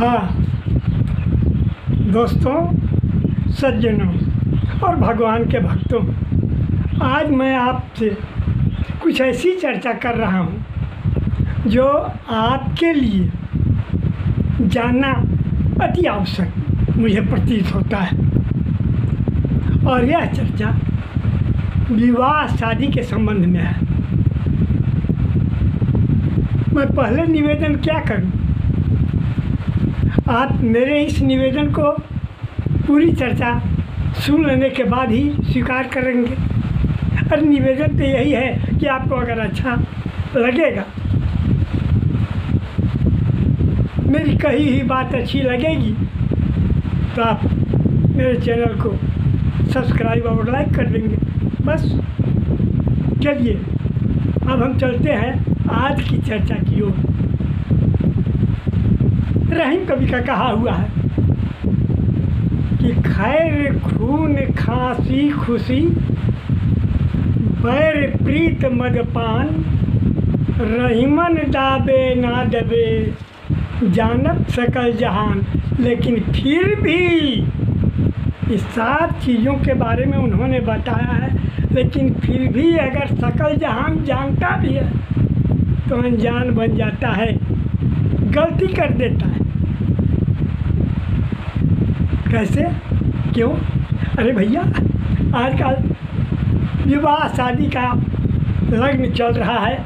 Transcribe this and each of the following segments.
हाँ दोस्तों, सज्जनों और भगवान के भक्तों, आज मैं आपसे कुछ ऐसी चर्चा कर रहा हूँ जो आपके लिए जानना अति आवश्यक मुझे प्रतीत होता है। और यह चर्चा विवाह शादी के संबंध में है। मैं पहले निवेदन क्या करूं, आप मेरे इस निवेदन को पूरी चर्चा सुन लेने के बाद ही स्वीकार करेंगे। और निवेदन तो यही है कि आपको अगर अच्छा लगेगा, मेरी कही ही बात अच्छी लगेगी, तो आप मेरे चैनल को सब्सक्राइब और लाइक कर देंगे। बस चलिए अब हम चलते हैं आज की चर्चा की ओर। रहीम कवि का कहा हुआ है कि खैर खून खांसी खुशी बैर प्रीत मदपान रहीमन दाबे ना दबे जानत सकल जहान। लेकिन फिर भी इस 7 चीज़ों के बारे में उन्होंने बताया है, लेकिन फिर भी अगर सकल जहान जानता भी है तो अनजान बन जाता है, गलती कर देता है। कैसे, क्यों? अरे भैया, आजकल विवाह शादी का लग्न चल रहा है।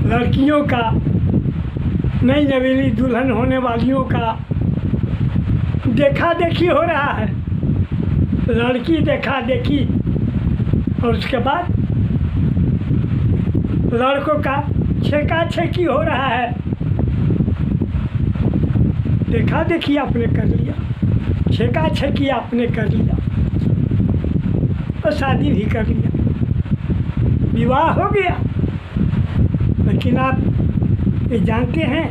लड़कियों का, नई नवेली दुल्हन होने वालियों का देखा देखी हो रहा है। लड़की देखा देखी और उसके बाद लड़कों का छेका छेकी हो रहा है। देखा देखी आपने कर लिया, छेका छेकी आपने कर लिया और शादी भी कर लिया, विवाह हो गया। लेकिन आप ये जानते हैं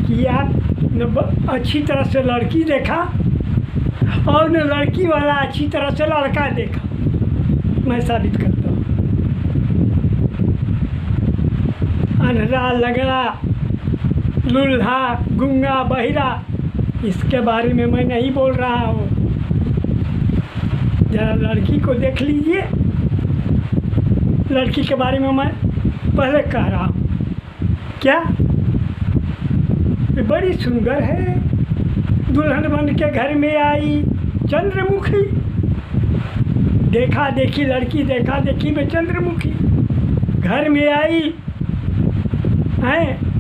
कि आप न अच्छी तरह से लड़की देखा और न लड़की वाला अच्छी तरह से लड़का देखा। मैं साबित करता हूँ। अंधरा लगड़ा लूल्हा गूंगा बहिरा, इसके बारे में मैं नहीं बोल रहा हूँ। जरा लड़की को देख लीजिए। लड़की के बारे में मैं पहले कह रहा हूँ क्या, ये बड़ी सुंदर है, दुल्हन बन के घर में आई चंद्रमुखी। देखा देखी लड़की, देखा देखी में चंद्रमुखी घर में आई है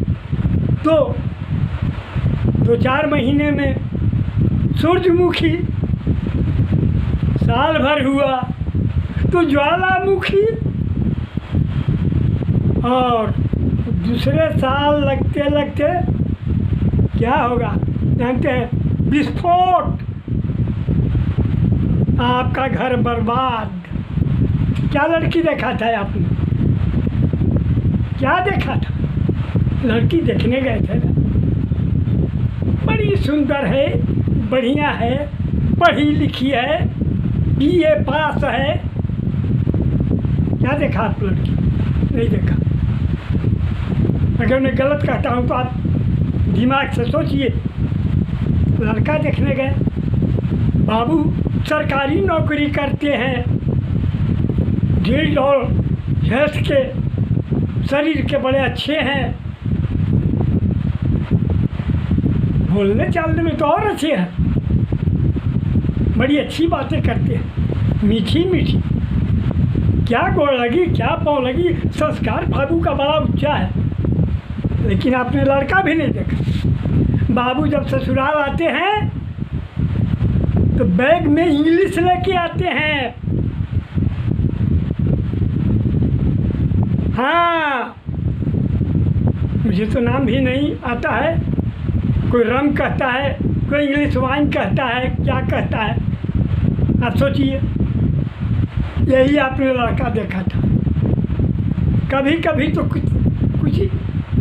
तो 2-4 महीने में सूरजमुखी, साल भर हुआ तो ज्वालामुखी, और दूसरे साल लगते लगते क्या होगा जानते हैं? विस्फोट, आपका घर बर्बाद। क्या लड़की देखा था आपने? क्या देखा था? लड़की देखने गए थे ना, बड़ी सुंदर है, बढ़िया है, पढ़ी लिखी है, BA पास है। क्या देखा आप? लड़की नहीं देखा। अगर मैं गलत कहता हूँ तो आप दिमाग से सोचिए। लड़का देखने गए, बाबू सरकारी नौकरी करते हैं, ढील ढोल हेल्थ के, शरीर के बड़े अच्छे हैं, बोलने चालने में तो और अच्छे हैं, बड़ी अच्छी बातें करते हैं, मीठी मीठी। क्या गोड़ लगी, क्या पाँव लगी, संस्कार बाबू का बड़ा ऊंचा है। लेकिन आपने लड़का भी नहीं देखा। बाबू जब ससुराल आते हैं तो बैग में इंग्लिश लेके आते हैं। हाँ, मुझे तो नाम भी नहीं आता है। कोई रम कहता है, कोई इंग्लिश वाइन कहता है, क्या कहता है आप सोचिए। यही आपने लड़का देखा था। कभी कभी तो कुछ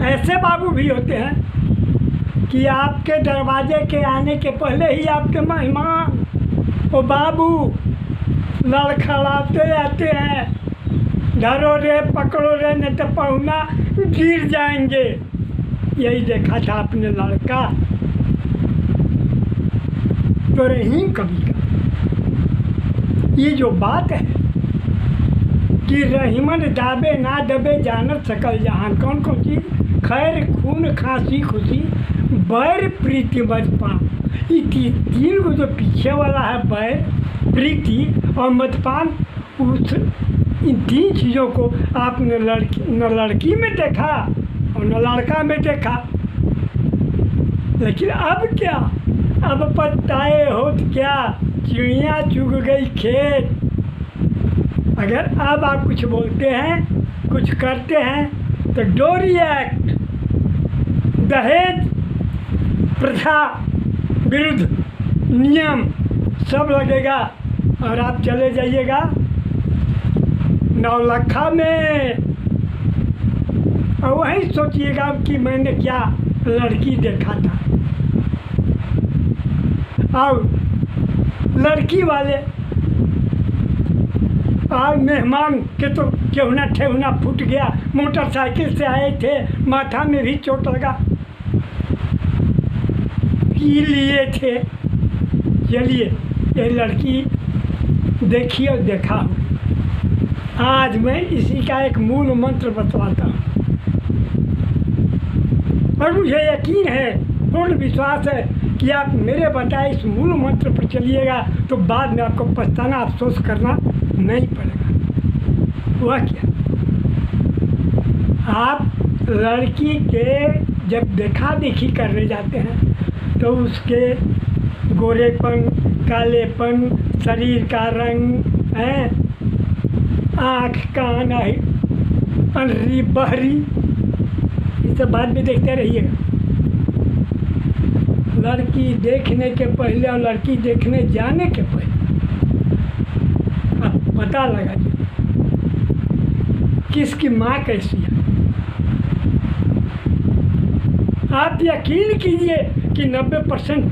ऐसे बाबू भी होते हैं कि आपके दरवाजे के आने के पहले ही आपके मेहमान वो बाबू लड़खड़ाते आते हैं, धरो रे पकड़ो रे, नहीं तो पहुना गिर जाएंगे। यही देखा था अपने लड़का तो रहीम कवि का। ये जो बात है कि रहीमन दाबे ना दबे जानत सकल जहान, कौन कौन चीज? खैर खून खांसी खुशी बैर प्रीति मदपान। ये तीन को जो पीछे वाला है, बैर प्रीति और मदपान, उस इन तीन चीज़ों को आपने न लड़की में देखा और न लड़का में देखा। लेकिन अब क्या? अब पछताए हो क्या? चिड़िया चुग गई खेत। अगर अब आप कुछ बोलते हैं, कुछ करते हैं तो डोरी एक्ट, दहेज प्रथा विरुद्ध नियम सब लगेगा और आप चले जाइएगा नौलखा में और वहीं सोचिएगा कि मैंने क्या लड़की देखा था। और लड़की वाले और मेहमान के तो केहुना ठेहुना फूट गया, मोटरसाइकिल से आए थे, माथा में भी चोट लगा, पी लिए थे। चलिए ये लड़की देखी और देखा हूँ। आज मैं इसी का एक मूल मंत्र बतलाता हूँ और मुझे यकीन है, पूर्ण विश्वास है कि आप मेरे बताए इस मूल मंत्र पर चलिएगा तो बाद में आपको पछताना, अफसोस करना नहीं पड़ेगा। वह क्या? आप लड़की के जब देखा देखी करने जाते हैं तो उसके गोरेपन, कालेपन, शरीर का रंग है, आँख कान अनरी बहरी, ये सब बाद में देखते रहिएगा। लड़की देखने के पहले और लड़की देखने जाने के पहले आप पता लगा किसकी माँ कैसी है। आप यकीन कीजिए कि 90%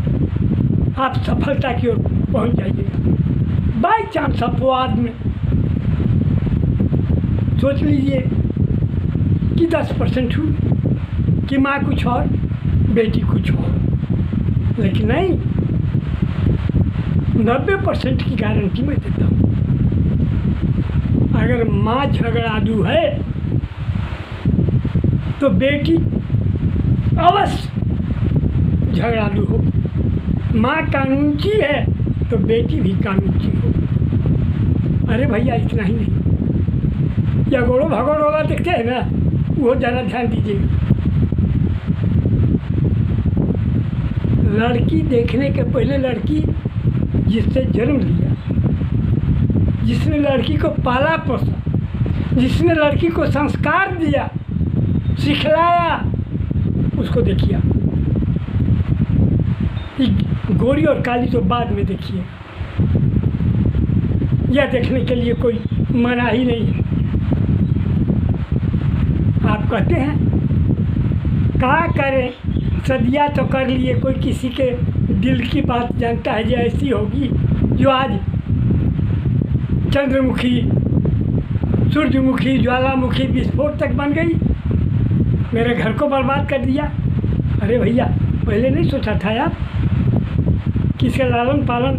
आप सफलता की ओर पहुंच जाइएगा। बाई चांस अपवाद में सोच लीजिए कि 10% हुई कि माँ कुछ और बेटी कुछ और, लेकिन नहीं, 90% की गारंटी मैं देता हूँ। अगर माँ झगड़ालू है तो बेटी अवश्य झगड़ालू हो। माँ कानूनची है तो बेटी भी कानूनची हो। अरे भैया इतना ही नहीं, या गोड़ो भगोड़ वाला देखते हैं ना, वो ज़रा ध्यान दीजिएगा। लड़की देखने के पहले लड़की जिससे जन्म लिया, जिसने लड़की को पाला पोसा, जिसने लड़की को संस्कार दिया, सिखलाया, उसको देखिए। गोरी और काली तो बाद में देखिए, यह देखने के लिए कोई मनाही नहीं है। आप कहते हैं क्या करें, सदिया तो कर लिए, कोई किसी के दिल की बात जानता है जो ऐसी होगी जो आज चंद्रमुखी, सूर्यमुखी, ज्वालामुखी, विस्फोट तक बन गई, मेरे घर को बर्बाद कर दिया। अरे भैया पहले नहीं सोचा था आप कि इसका लालन पालन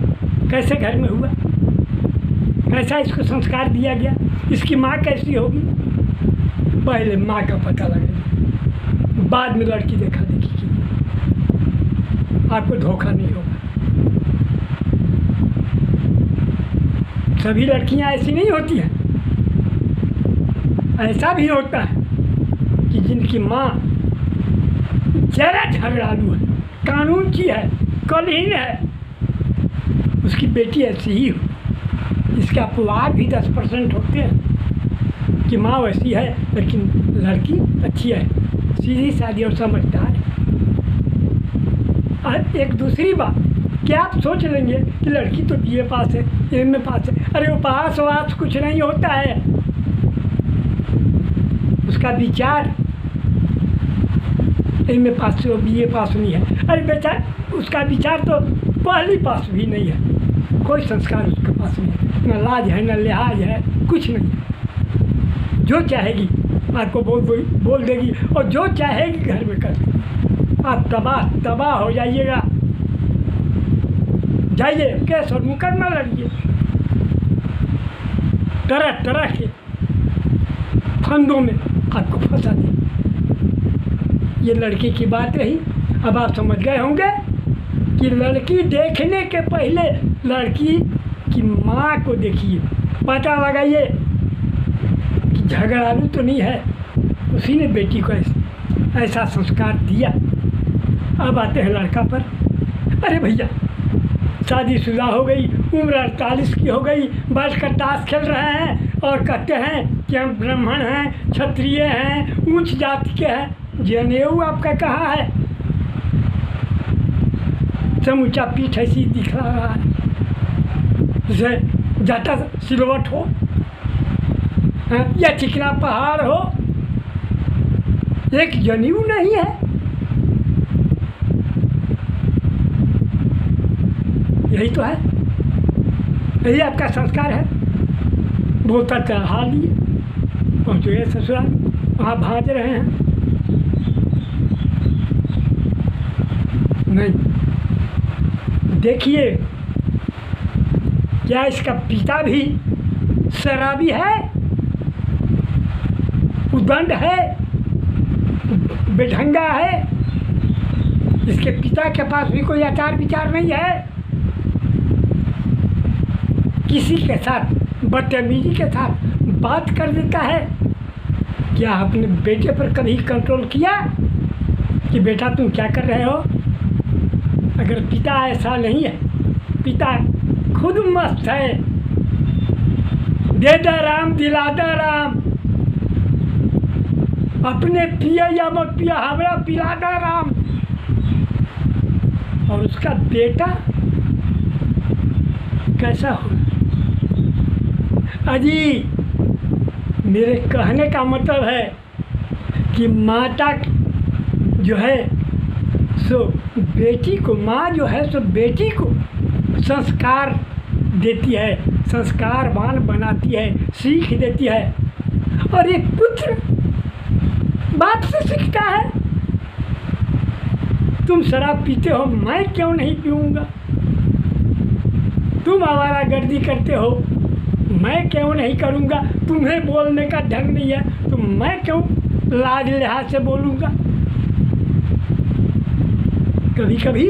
कैसे घर में हुआ, कैसा इसको संस्कार दिया गया, इसकी माँ कैसी होगी। पहले माँ का पता लगेगा, बाद में लड़की देखा देखी की। आपको धोखा नहीं होगा। सभी लड़कियां ऐसी नहीं होती हैं, ऐसा भी होता है कि जिनकी माँ जरा झगड़ालू है, कानूनची है, कलहीन है, उसकी बेटी ऐसी ही हो। इसके अपवाद भी 10% होते हैं कि माँ वैसी है लेकिन लड़की अच्छी है, सीधी सादी और समझदार है। और एक दूसरी बात, क्या आप सोच लेंगे कि लड़की तो BA पास है, MA पास है। अरे वो पास वास कुछ नहीं होता है, उसका विचार MA पास से BA पास नहीं है। अरे बेटा उसका विचार तो पहली पास भी नहीं है, कोई संस्कार उसके पास नहीं है, न लाज है न लिहाज है, कुछ नहीं है। जो चाहेगी आपको बोल देगी और जो चाहेगी घर में कर देगी। आप तबाह हो जाइएगा। जाइए केस और मुकदमा लड़िए, तरह तरह के फंदों में आपको फंसा दे। ये लड़की की बात रही। अब आप समझ गए होंगे कि लड़की देखने के पहले लड़की की माँ को देखिए, पता लगाइए कि झगड़ालू तो नहीं है, उसी ने बेटी को ऐसा संस्कार दिया। अब आते हैं लड़का पर। अरे भैया, शादीशुदा हो गई, उम्र 48 की हो गई, बैठ कर ताश खेल रहे हैं और कहते हैं कि हम ब्राह्मण हैं, क्षत्रिय हैं, ऊंच जाति के हैं। जनेऊ आपका कहाँ है? समूचा पीठ ऐसी दिख रहा है जैसे जाता सिलवट हो या चिकना पहाड़ हो, एक जनेऊ नहीं है। यही तो है, यही आपका संस्कार है। बोलता चढ़ा लिए, पहुँचे ससुराल, वहाँ भाज रहे हैं। नहीं, देखिए क्या इसका पिता भी शराबी है, उद्दंड है, बेढंगा है? इसके पिता के पास भी कोई आचार विचार नहीं है? किसी के साथ बदतमीजी के साथ बात कर देता है? क्या अपने बेटे पर कभी कंट्रोल किया कि बेटा तुम क्या कर रहे हो? अगर पिता ऐसा नहीं है, पिता खुद मस्त है, दे दा राम दिला दा राम, अपने पिया या मत पिया, हमरा पिला दा राम, और उसका बेटा कैसा हो? अजी, मेरे कहने का मतलब है कि माता जो है सो बेटी को, माँ जो है सो बेटी को संस्कार देती है, संस्कारवान बनाती है, सीख देती है। और एक पुत्र बाप से सीखता है, तुम शराब पीते हो, मैं क्यों नहीं पीऊँगा? तुम आवारागर्दी करते हो, मैं क्यों नहीं करूँगा? तुम्हें बोलने का ढंग नहीं है तो मैं क्यों लाज लिहाज से बोलूँगा? कभी कभी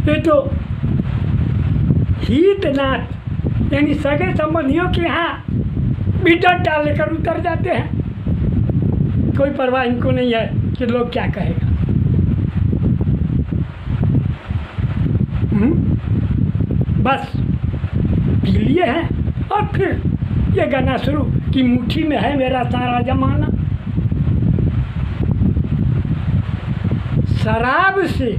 ये तो हितनाथ यानी सगे संबंधियों के यहाँ भी डर डाल लेकर उतर जाते हैं। कोई परवाह इनको नहीं है कि लोग क्या कहेगा। बस पी लिए हैं और फिर ये गाना शुरू कि मुट्ठी में है मेरा सारा जमाना। शराब से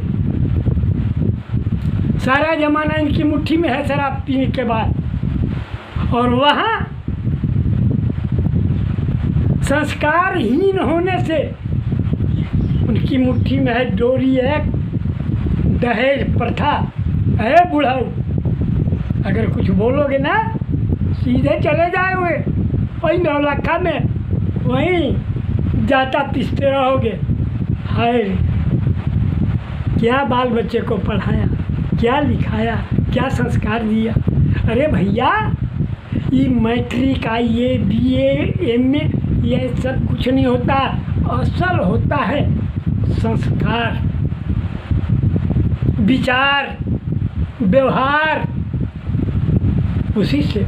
सारा जमाना इनकी मुट्ठी में है, शराब पीने के बाद। और वहाँ संस्कारहीन होने से उनकी मुट्ठी में है डोरी, एक दहेज प्रथा है। बुढ़ाऊ अगर कुछ बोलोगे ना, सीधे चले जाओगे वही नौलखा में, वहीं जाता पिसते रहोगे। हाय, क्या बाल बच्चे को पढ़ाया, क्या लिखाया, क्या संस्कार दिया? अरे भैया, ये मैट्रिक, IA, BA, MA ये सब कुछ नहीं होता। असल होता है संस्कार, विचार, व्यवहार। उसी से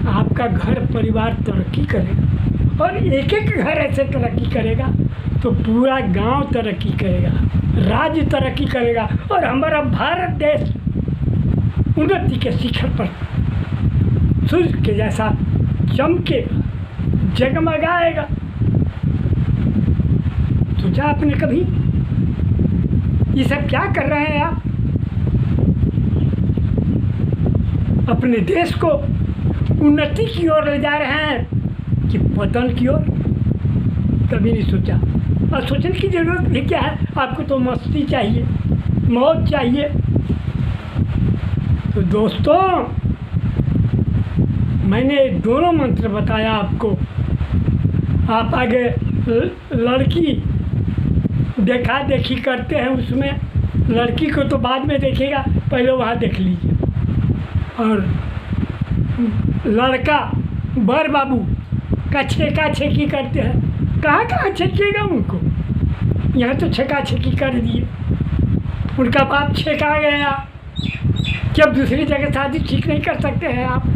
आपका घर परिवार तरक्की करेगा, और एक एक घर ऐसे तरक्की करेगा तो पूरा गांव तरक्की करेगा, राज्य तरक्की करेगा, और हमारा भारत देश उन्नति के शिखर पर सूर्य के जैसा चमकेगा, जगमगाएगा। सोचा आपने कभी ये सब क्या कर रहे हैं आप? अपने देश को उन्नति की ओर ले जा रहे हैं कि पतन की ओर? कभी नहीं सोचा। और सोचने की जरूरत भी क्या है? आपको तो मस्ती चाहिए, मौज चाहिए। तो दोस्तों, मैंने दोनों मंत्र बताया आपको आप आगे लड़की देखा देखी करते हैं, उसमें लड़की को तो बाद में देखेगा, पहले वहाँ देख लीजिए। और लड़का बर बाबू का छेका छेकी करते हैं, कहाँ कहाँ छेकेगा उनको, यहाँ तो छेका छेकी कर दिए, उनका बाप छेका गया। जब दूसरी जगह शादी ठीक नहीं कर सकते हैं आप,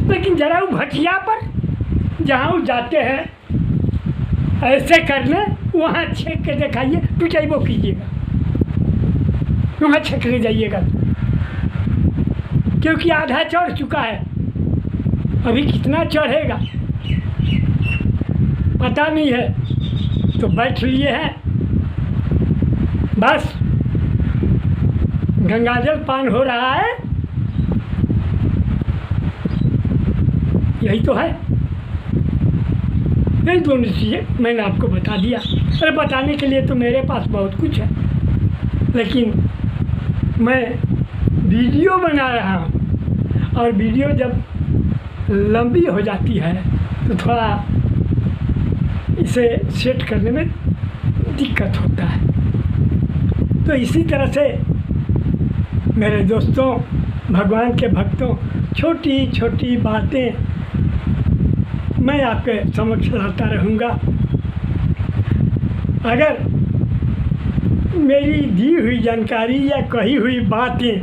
लेकिन जरा वो भटिया पर जहाँ वो जाते हैं ऐसे करने, वहाँ छेक के दिखाइए, पिटाई वो कीजिएगा, वहाँ छेक के जाइएगा, क्योंकि आधा चढ़ चुका है, अभी कितना चढ़ेगा पता नहीं है। तो बैठ लिए हैं, बस गंगाजल पान हो रहा है, यही तो है। यही दोनों चीज़ें मैंने आपको बता दिया। अरे बताने के लिए तो मेरे पास बहुत कुछ है, लेकिन मैं वीडियो बना रहा हूँ, और वीडियो जब लंबी हो जाती है तो थोड़ा इसे सेट करने में दिक्कत होता है। तो इसी तरह से मेरे दोस्तों, भगवान के भक्तों, छोटी छोटी बातें मैं आपके समक्ष लाता रहूँगा। अगर मेरी दी हुई जानकारी या कही हुई बातें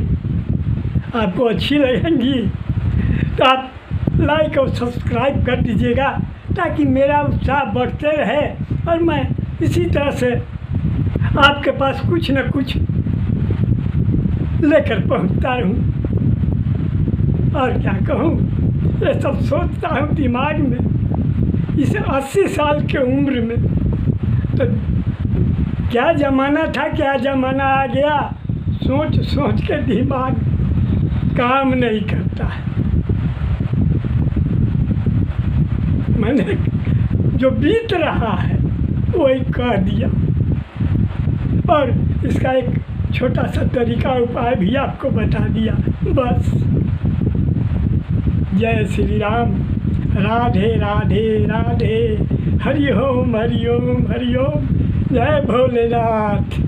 आपको अच्छी लगेंगी तो आप लाइक और सब्सक्राइब कर दीजिएगा, ताकि मेरा उत्साह बढ़ते रहे और मैं इसी तरह से आपके पास कुछ न कुछ लेकर पहुंचता रहूं। और क्या कहूं, ये सब सोचता हूं दिमाग में, इस 80 साल के उम्र में। तो क्या ज़माना था, क्या ज़माना आ गया, सोच सोच के दिमाग काम नहीं करता है। मैंने जो बीत रहा है वही कह दिया, और इसका एक छोटा सा तरीका उपाय भी आपको बता दिया, बस। जय श्री राम, राधे राधे राधे, हरि ओम हरि ओम हरि ओम, जय भोलेनाथ।